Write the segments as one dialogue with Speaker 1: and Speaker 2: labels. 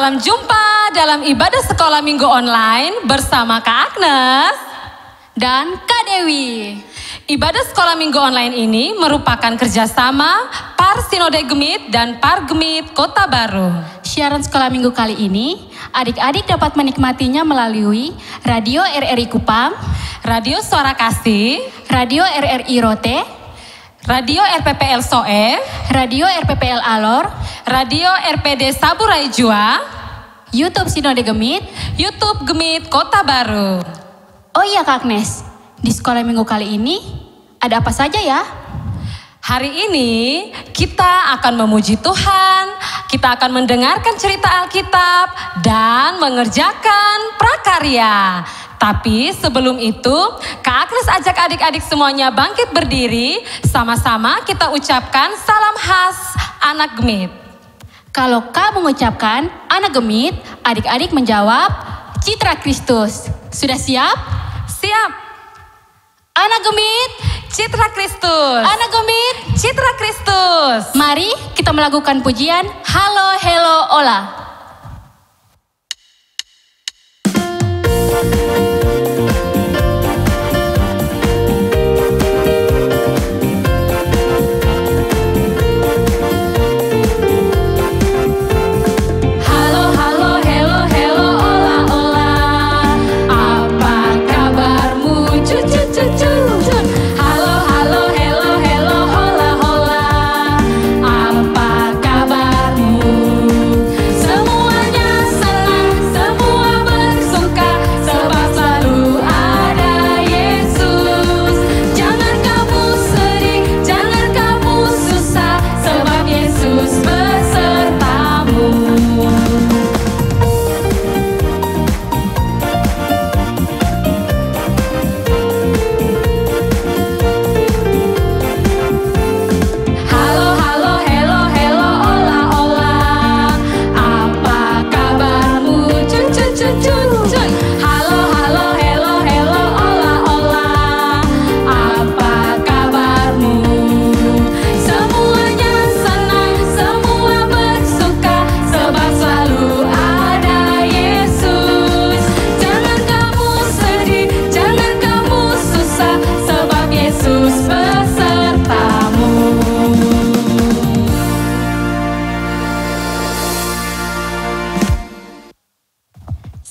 Speaker 1: salam jumpa dalam ibadah sekolah minggu online bersama Kak Agnes
Speaker 2: dan Kak Dewi.
Speaker 1: Ibadah sekolah minggu online ini merupakan kerjasama Par Sinode Gemit dan Par Gemit Kota Baru.
Speaker 2: Siaran sekolah minggu kali ini, adik-adik dapat menikmatinya melalui Radio RRI Kupang,
Speaker 1: Radio Suara Kasih,
Speaker 2: Radio RRI Rote,
Speaker 1: Radio RPPL Soe,
Speaker 2: Radio RPPL Alor,
Speaker 1: Radio RPD Saburai Jua,
Speaker 2: YouTube Sinode Gemit,
Speaker 1: YouTube Gemit Kota Baru.
Speaker 2: Oh iya Kak Agnes, di sekolah minggu kali ini ada apa saja ya?
Speaker 1: Hari ini kita akan memuji Tuhan, kita akan mendengarkan cerita Alkitab dan mengerjakan prakarya. Tapi sebelum itu, Kak Agnes ajak adik-adik semuanya bangkit berdiri, sama-sama kita ucapkan salam khas anak Gemit.
Speaker 2: Kalau Kak mengucapkan anak Gemit, adik-adik menjawab Citra Kristus. Sudah siap?
Speaker 1: Siap.
Speaker 2: Anak Gemit,
Speaker 1: Citra Kristus.
Speaker 2: anak Gemit.
Speaker 1: Citra Kristus.
Speaker 2: Mari kita melakukan pujian Halo Hello Ola.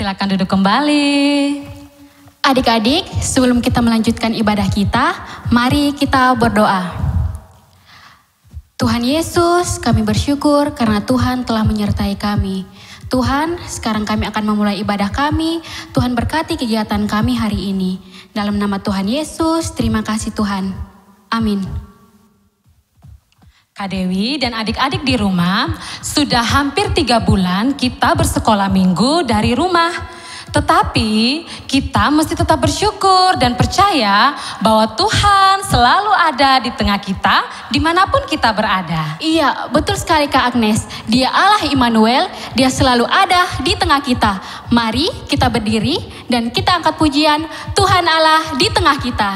Speaker 1: Silakan duduk kembali.
Speaker 2: Adik-adik, sebelum kita melanjutkan ibadah kita, mari kita berdoa. Tuhan Yesus, kami bersyukur karena Tuhan telah menyertai kami. Tuhan, sekarang kami akan memulai ibadah kami. Tuhan berkati kegiatan kami hari ini. Dalam nama Tuhan Yesus, terima kasih Tuhan. Amin.
Speaker 1: Kak Dewi dan adik-adik di rumah, sudah hampir 3 bulan kita bersekolah minggu dari rumah. Tetapi kita mesti tetap bersyukur dan percaya bahwa Tuhan selalu ada di tengah kita dimanapun kita berada.
Speaker 2: Iya, betul sekali Kak Agnes. Dia Allah Immanuel, dia selalu ada di tengah kita. Mari kita berdiri dan kita angkat pujian Tuhan Allah di tengah kita.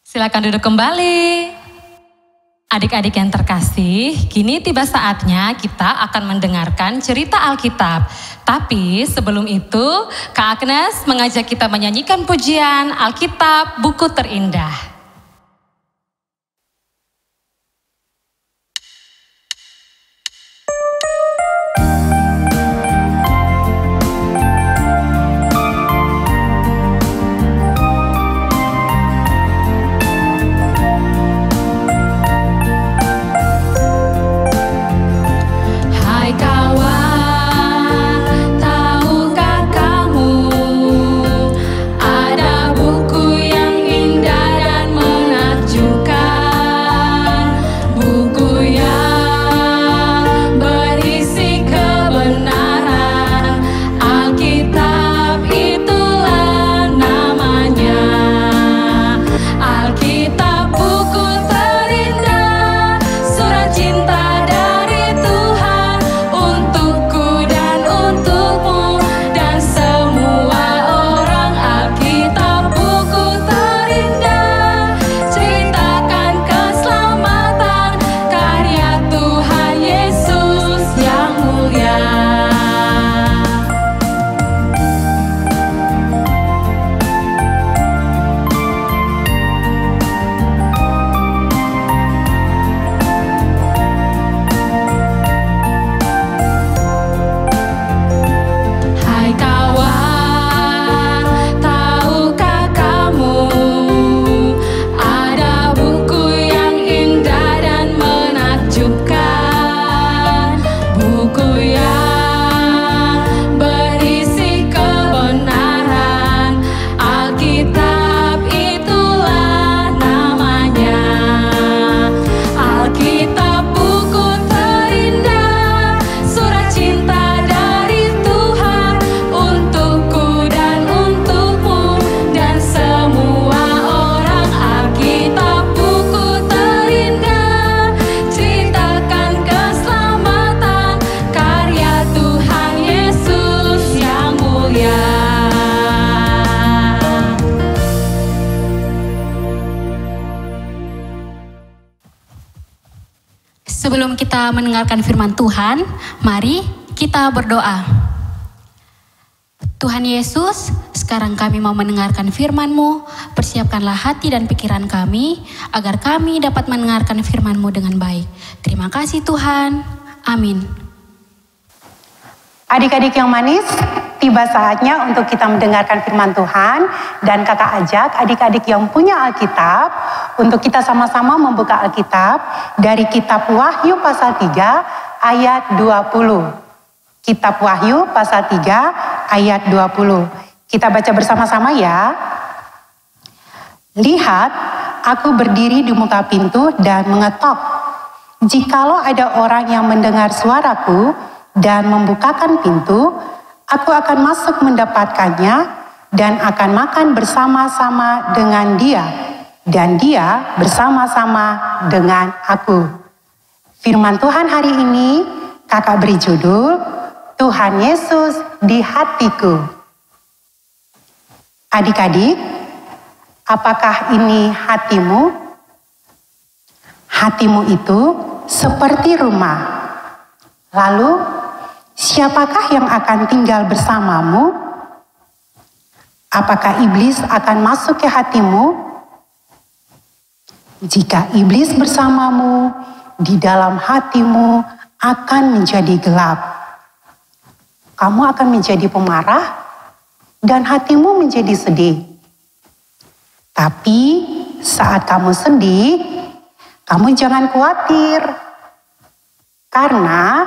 Speaker 1: Silakan duduk kembali. Adik-adik yang terkasih, kini tiba saatnya kita akan mendengarkan cerita Alkitab. Tapi sebelum itu, Kak Agnes mengajak kita menyanyikan pujian Alkitab Buku Terindah.
Speaker 2: Sebelum kita mendengarkan firman Tuhan, mari kita berdoa. Tuhan Yesus, sekarang kami mau mendengarkan firman-Mu. Persiapkanlah hati dan pikiran kami, agar kami dapat mendengarkan firman-Mu dengan baik. Terima kasih Tuhan. Amin.
Speaker 3: Adik-adik yang manis, tiba saatnya untuk kita mendengarkan firman Tuhan. Dan kakak ajak adik-adik yang punya Alkitab, untuk kita sama-sama membuka Alkitab dari kitab Wahyu pasal 3 ayat 20. Kitab Wahyu pasal 3 ayat 20. Kita baca bersama-sama ya. Lihat, aku berdiri di muka pintu dan mengetok. Jikalau ada orang yang mendengar suaraku dan membukakan pintu, aku akan masuk mendapatkannya dan akan makan bersama-sama dengan dia, dan dia bersama-sama dengan aku. Firman Tuhan hari ini kakak beri judul, Tuhan Yesus di hatiku. Adik-adik, apakah ini hatimu? Hatimu itu seperti rumah. Lalu, siapakah yang akan tinggal bersamamu? Apakah iblis akan masuk ke hatimu? Jika iblis bersamamu, di dalam hatimu akan menjadi gelap. Kamu akan menjadi pemarah dan hatimu menjadi sedih. Tapi saat kamu sedih, kamu jangan khawatir. Karena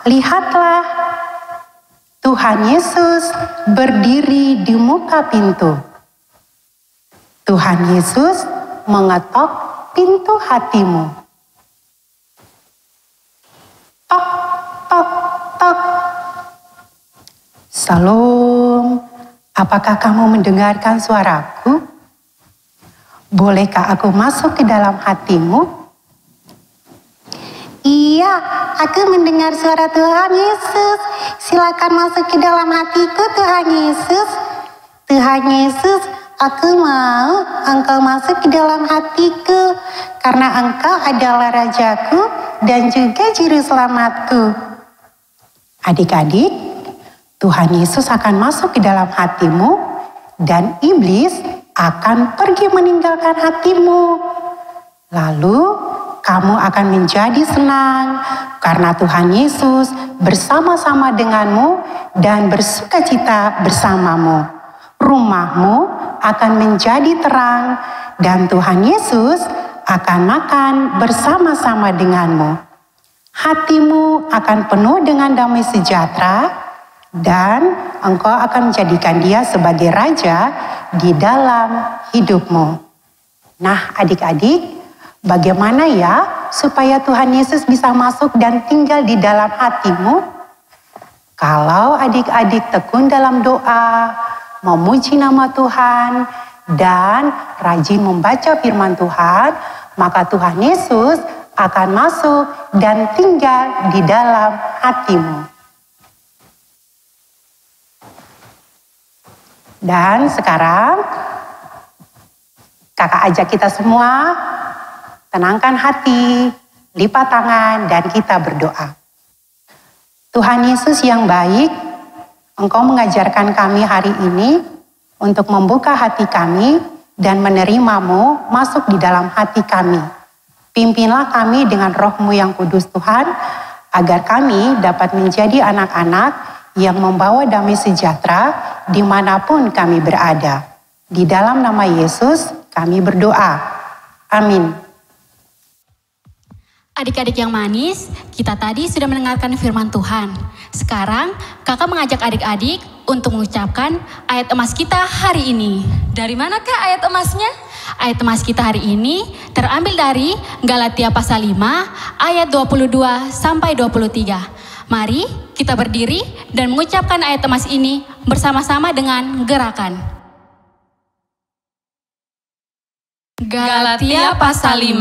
Speaker 3: lihatlah, Tuhan Yesus berdiri di muka pintu. Tuhan Yesus mengetok pintu hatimu. Tok, tok, tok. Salam, apakah kamu mendengarkan suaraku? Bolehkah aku masuk ke dalam hatimu? Iya, aku mendengar suara Tuhan Yesus. Silakan masuk ke dalam hatiku, Tuhan Yesus. Tuhan Yesus, Aku mau Engkau masuk ke dalam hatiku, karena Engkau adalah Rajaku dan juga Juru Selamatku. Adik-adik, Tuhan Yesus akan masuk ke dalam hatimu dan iblis akan pergi meninggalkan hatimu. Lalu kamu akan menjadi senang karena Tuhan Yesus bersama-sama denganmu dan bersukacita bersamamu. Rumahmu akan menjadi terang dan Tuhan Yesus akan makan bersama-sama denganmu. Hatimu akan penuh dengan damai sejahtera dan engkau akan menjadikan Dia sebagai Raja di dalam hidupmu. Nah, adik-adik, bagaimana ya supaya Tuhan Yesus bisa masuk dan tinggal di dalam hatimu? Kalau adik-adik tekun dalam doa, memuji nama Tuhan, dan rajin membaca firman Tuhan, maka Tuhan Yesus akan masuk dan tinggal di dalam hatimu. Dan sekarang, kakak ajak kita semua, tenangkan hati, lipat tangan, dan kita berdoa. Tuhan Yesus yang baik, Engkau mengajarkan kami hari ini untuk membuka hati kami dan menerimamu masuk di dalam hati kami. Pimpinlah kami dengan roh-Mu yang kudus Tuhan, agar kami dapat menjadi anak-anak yang membawa damai sejahtera dimanapun kami berada. Di dalam nama Yesus kami berdoa. Amin.
Speaker 2: Adik-adik yang manis, kita tadi sudah mendengarkan firman Tuhan. Sekarang kakak mengajak adik-adik untuk mengucapkan ayat emas kita hari ini.
Speaker 1: Dari manakah ayat emasnya?
Speaker 2: Ayat emas kita hari ini terambil dari Galatia pasal 5 ayat 22 sampai 23. Mari kita berdiri dan mengucapkan ayat emas ini bersama-sama dengan gerakan.
Speaker 1: Galatia pasal 5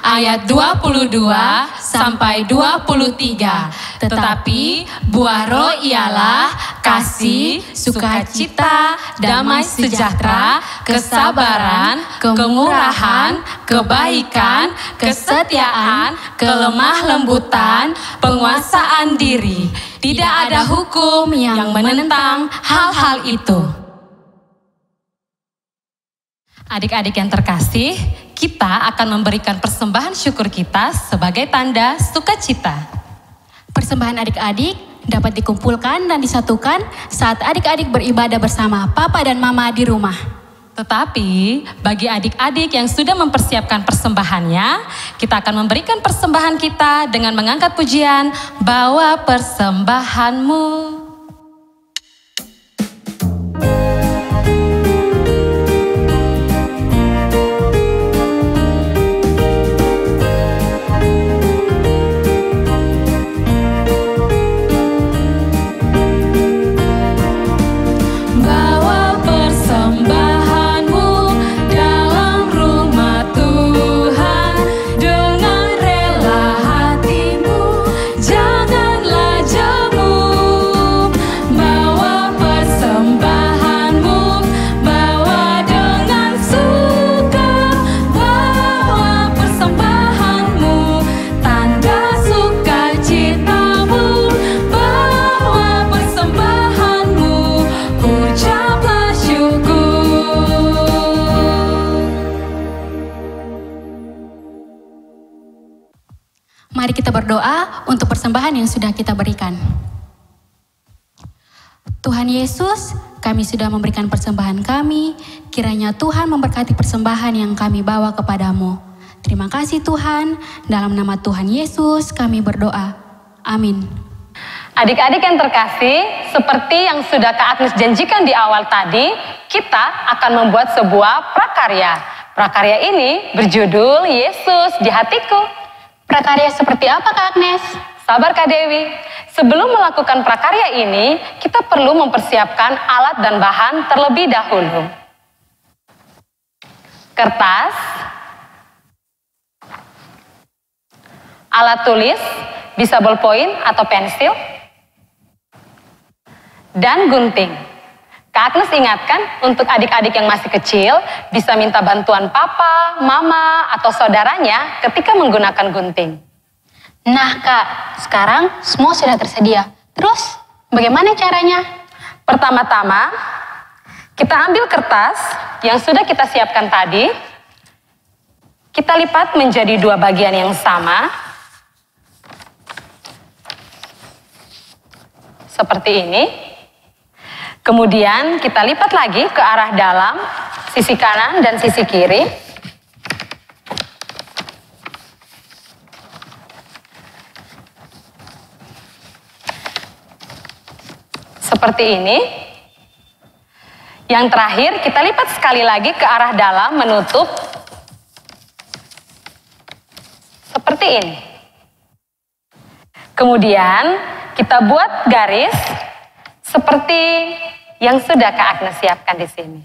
Speaker 1: ayat 22 sampai 23. Tetapi buah roh ialah kasih, sukacita, damai sejahtera, kesabaran, kemurahan, kebaikan, kesetiaan, kelemah lembutan, penguasaan diri. Tidak ada hukum yang menentang hal-hal itu. Adik-adik yang terkasih, kita akan memberikan persembahan syukur kita sebagai tanda sukacita.
Speaker 2: Persembahan adik-adik dapat dikumpulkan dan disatukan saat adik-adik beribadah bersama Papa dan Mama di rumah.
Speaker 1: Tetapi bagi adik-adik yang sudah mempersiapkan persembahannya, kita akan memberikan persembahan kita dengan mengangkat pujian, bawa persembahanmu.
Speaker 2: Mari kita berdoa untuk persembahan yang sudah kita berikan. Tuhan Yesus, kami sudah memberikan persembahan kami. Kiranya Tuhan memberkati persembahan yang kami bawa kepadamu. Terima kasih Tuhan. Dalam nama Tuhan Yesus kami berdoa. Amin.
Speaker 1: Adik-adik yang terkasih, seperti yang sudah Kak Agnes janjikan di awal tadi, kita akan membuat sebuah prakarya. Prakarya ini berjudul Yesus di Hatiku.
Speaker 2: Prakarya seperti apa Kak Agnes?
Speaker 1: Sabar Kak Dewi. Sebelum melakukan prakarya ini, kita perlu mempersiapkan alat dan bahan terlebih dahulu. Kertas, alat tulis, bisa ballpoint atau pensil, dan gunting. Kak Agnes ingatkan untuk adik-adik yang masih kecil bisa minta bantuan papa, mama, atau saudaranya ketika menggunakan gunting.
Speaker 2: Nah Kak, sekarang semua sudah tersedia. Terus bagaimana caranya?
Speaker 1: Pertama-tama, kita ambil kertas yang sudah kita siapkan tadi. Kita lipat menjadi 2 bagian yang sama. Seperti ini. Kemudian kita lipat lagi ke arah dalam, sisi kanan dan sisi kiri. Seperti ini. Yang terakhir kita lipat sekali lagi ke arah dalam menutup. Seperti ini. Kemudian kita buat garis seperti yang sudah Kak Agnes siapkan di sini.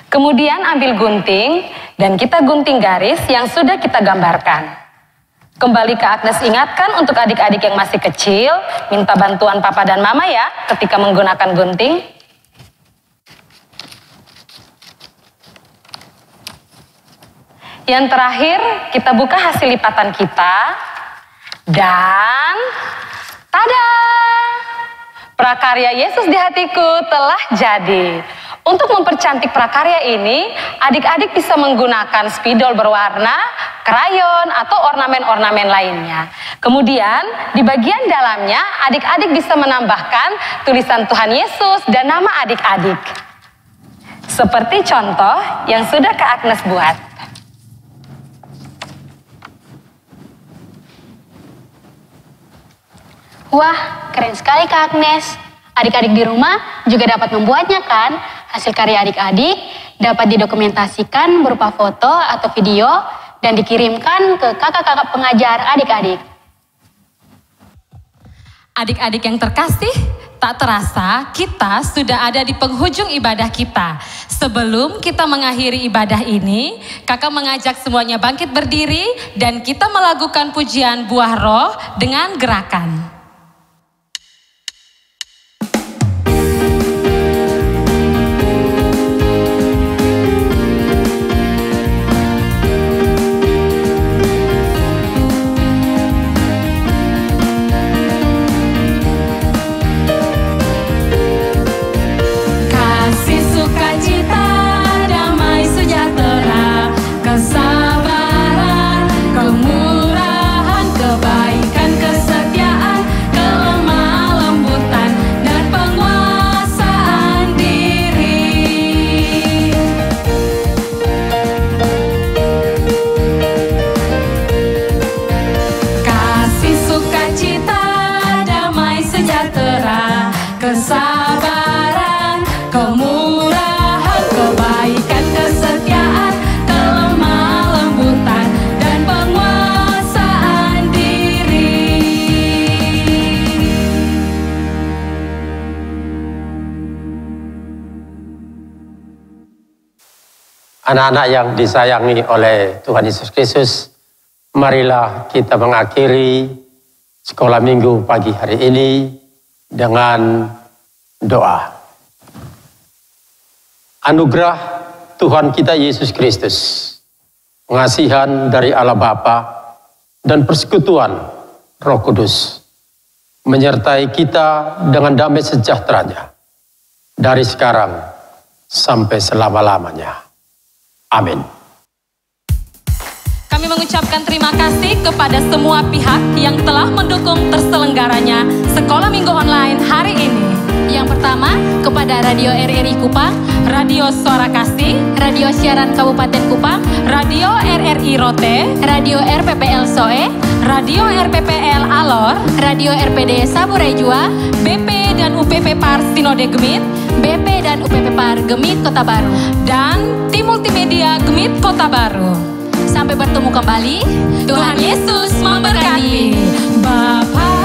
Speaker 1: Kemudian ambil gunting dan kita gunting garis yang sudah kita gambarkan. Kembali Kak Agnes ingatkan untuk adik-adik yang masih kecil, minta bantuan papa dan mama ya ketika menggunakan gunting. Yang terakhir, kita buka hasil lipatan kita. Dan, tada! Prakarya Yesus di hatiku telah jadi. Untuk mempercantik prakarya ini, adik-adik bisa menggunakan spidol berwarna, krayon, atau ornamen-ornamen lainnya. Kemudian, di bagian dalamnya, adik-adik bisa menambahkan tulisan Tuhan Yesus dan nama adik-adik. Seperti contoh yang sudah Kak Agnes buat.
Speaker 2: Wah, keren sekali Kak Agnes. Adik-adik di rumah juga dapat membuatnya kan? Hasil karya adik-adik dapat didokumentasikan berupa foto atau video dan dikirimkan ke kakak-kakak pengajar adik-adik.
Speaker 1: Adik-adik yang terkasih, tak terasa kita sudah ada di penghujung ibadah kita. Sebelum kita mengakhiri ibadah ini, kakak mengajak semuanya bangkit berdiri dan kita melakukan pujian buah roh dengan gerakan. Kesabaran, kemurahan, kebaikan, kesetiaan, kelemah lembutan, dan penguasaan diri.
Speaker 4: Anak-anak yang disayangi oleh Tuhan Yesus Kristus, marilah kita mengakhiri sekolah minggu pagi hari ini dengan doa. Anugerah Tuhan kita Yesus Kristus, pengasihan dari Allah Bapa, dan persekutuan Roh Kudus menyertai kita dengan damai sejahteranya dari sekarang sampai selama-lamanya. Amin.
Speaker 1: Kami mengucapkan terima kasih kepada semua pihak yang telah mendukung terselenggaranya Sekolah Minggu Online hari ini.
Speaker 2: Yang pertama, kepada Radio RRI Kupang,
Speaker 1: Radio Suara Kasih,
Speaker 2: Radio Siaran Kabupaten Kupang,
Speaker 1: Radio RRI Rote,
Speaker 2: Radio RPPL Soe,
Speaker 1: Radio RPPL Alor,
Speaker 2: Radio RPD Saburejua,
Speaker 1: BP dan UPP Par Sinode Gemit,
Speaker 2: BP dan UPP Par Gemit Kota Baru,
Speaker 1: dan tim multimedia Gemit Kota Baru.
Speaker 2: Sampai bertemu kembali.
Speaker 1: Tuhan Yesus memberkati. Bapa